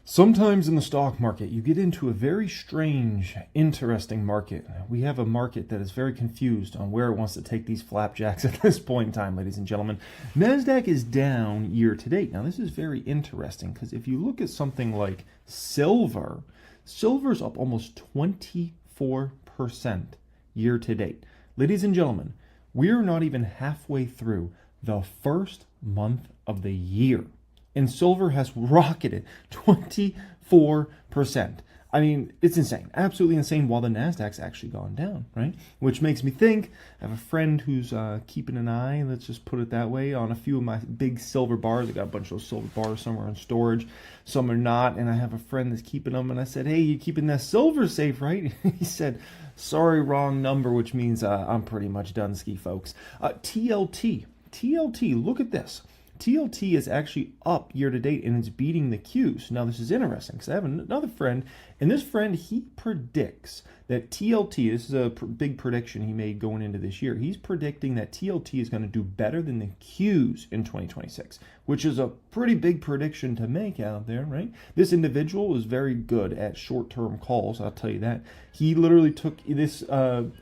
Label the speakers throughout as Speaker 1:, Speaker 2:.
Speaker 1: Sometimes in the stock market, you get into a very strange, interesting market. We have a market that is very confused on where it wants to take these flapjacks at this point in time, ladies and gentlemen. NASDAQ is down year to date. Now, this is very interesting because if you look at something like silver, silver's up almost 24% year to date. Ladies and gentlemen, we're not even halfway through the first month of the year, and silver has rocketed 24%. I mean, it's insane, absolutely insane, while the NASDAQ's actually gone down, right? Which makes me think, I have a friend who's keeping an eye, let's just put it that way, on a few of my big silver bars. I got a bunch of those silver bars somewhere in storage, some are not, and I have a friend that's keeping them, and I said, hey, you keeping that silver safe, right? He said, sorry, wrong number, which means I'm pretty much done ski, folks. TLT, look at this. TLT is actually up year to date and it's beating the Qs. Now this is interesting because I have another friend, and this friend, he predicts that TLT, this is a big prediction he made going into this year, he's predicting that TLT is going to do better than the Qs in 2026, which is a pretty big prediction to make out there, right? This individual is very good at short-term calls, I'll tell you that. He literally took this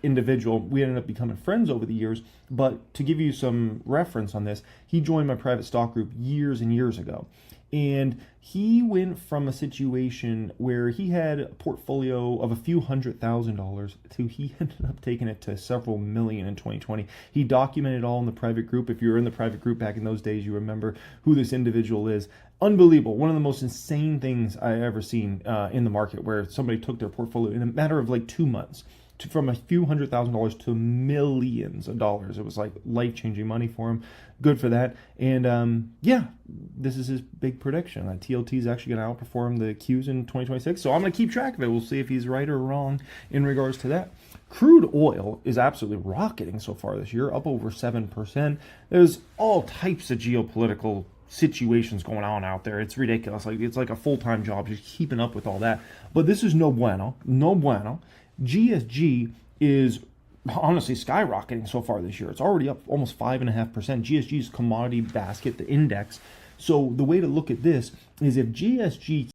Speaker 1: individual, we ended up becoming friends over the years, but to give you some reference on this, he joined my private stock group years and years ago. And he went from a situation where he had a portfolio of a few $100,000 to he ended up taking it to several million in 2020. He documented all in the private group. If you were in the private group back in those days, you remember who this individual is. Unbelievable. One of the most insane things I ever seen in the market, where somebody took their portfolio in a matter of like 2 months from a few $100,000 to millions of dollars. It was like life-changing money for him. Good for that. And yeah, this is his big prediction. TLT is actually going to outperform the Qs in 2026. So I'm going to keep track of it. We'll see if he's right or wrong in regards to that. Crude oil is absolutely rocketing so far this year, up over 7%. There's all types of geopolitical situations going on out there. It's ridiculous. It's like a full-time job just keeping up with all that. But this is no bueno. No bueno. GSG is honestly skyrocketing so far this year. It's already up almost 5.5%. GSG's commodity basket, the index. So the way to look at this is if GSG